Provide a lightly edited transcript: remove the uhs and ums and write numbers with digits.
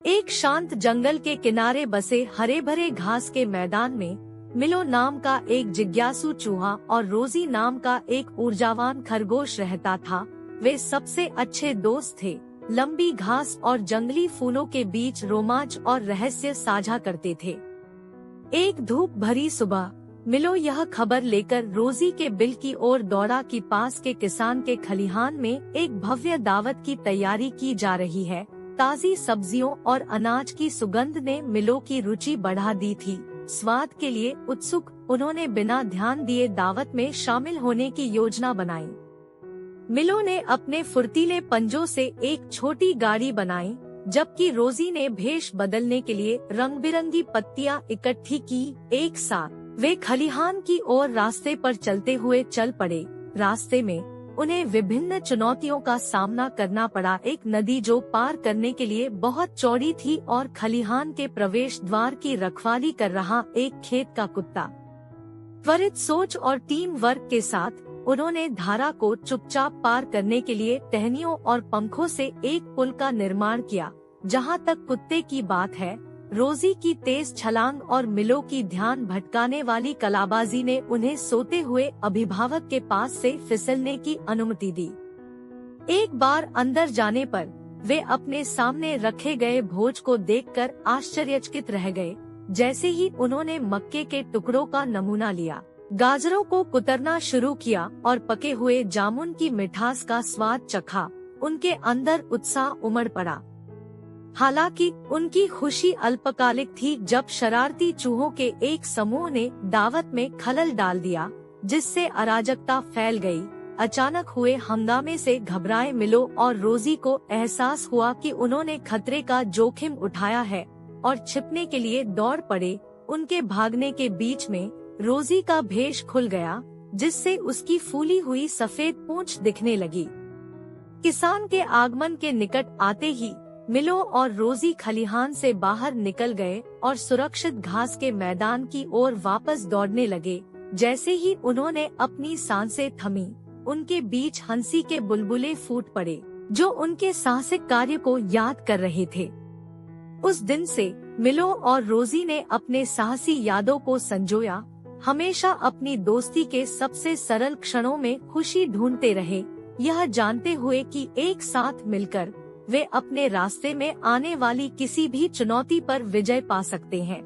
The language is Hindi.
एक शांत जंगल के किनारे बसे हरे भरे घास के मैदान में मिलो नाम का एक जिज्ञासु चूहा और रोजी नाम का एक ऊर्जावान खरगोश रहता था। वे सबसे अच्छे दोस्त थे। लंबी घास और जंगली फूलों के बीच रोमांच और रहस्य साझा करते थे। एक धूप भरी सुबह मिलो यह खबर लेकर रोजी के बिल की ओर दौड़ा कि पास के किसान के खलिहान में एक भव्य दावत की तैयारी की जा रही है। ताजी सब्जियों और अनाज की सुगंध ने मिलो की रुचि बढ़ा दी थी। स्वाद के लिए उत्सुक उन्होंने बिना ध्यान दिए दावत में शामिल होने की योजना बनाई। मिलो ने अपने फुर्तीले पंजों से एक छोटी गाड़ी बनाई, जबकि रोजी ने भेष बदलने के लिए रंग बिरंगी पत्तियां इकट्ठी की। एक साथ वे खलिहान की ओर रास्ते पर चलते हुए चल पड़े। रास्ते में उन्हें विभिन्न चुनौतियों का सामना करना पड़ा। एक नदी जो पार करने के लिए बहुत चौड़ी थी और खलिहान के प्रवेश द्वार की रखवाली कर रहा एक खेत का कुत्ता। त्वरित सोच और टीम वर्क के साथ उन्होंने धारा को चुपचाप पार करने के लिए टहनियों और पंखों से एक पुल का निर्माण किया। जहां तक कुत्ते की बात है, रोजी की तेज छलांग और मिलो की ध्यान भटकाने वाली कलाबाजी ने उन्हें सोते हुए अभिभावक के पास से फिसलने की अनुमति दी। एक बार अंदर जाने पर वे अपने सामने रखे गए भोज को देखकर आश्चर्यचकित रह गए। जैसे ही उन्होंने मक्के के टुकड़ों का नमूना लिया, गाजरों को कुतरना शुरू किया और पके हुए जामुन की मिठास का स्वाद चखा, उनके अंदर उत्साह उमड़ पड़ा। हालांकि उनकी खुशी अल्पकालिक थी जब शरारती चूहों के एक समूह ने दावत में खलल डाल दिया, जिससे अराजकता फैल गई। अचानक हुए हंगामे से घबराए मिलो और रोजी को एहसास हुआ कि उन्होंने खतरे का जोखिम उठाया है और छिपने के लिए दौड़ पड़े। उनके भागने के बीच में रोजी का भेष खुल गया, जिससे उसकी फूली हुई सफेद पूंछ दिखने लगी। किसान के आगमन के निकट आते ही मिलो और रोजी खलिहान से बाहर निकल गए और सुरक्षित घास के मैदान की ओर वापस दौड़ने लगे। जैसे ही उन्होंने अपनी सांसें थमी, उनके बीच हंसी के बुलबुले फूट पड़े, जो उनके साहसिक कार्य को याद कर रहे थे। उस दिन से मिलो और रोजी ने अपने साहसी यादों को संजोया, हमेशा अपनी दोस्ती के सबसे सरल क्षणों में खुशी ढूंढते रहे, यह जानते हुए कि एक साथ मिलकर वे अपने रास्ते में आने वाली किसी भी चुनौती पर विजय पा सकते हैं।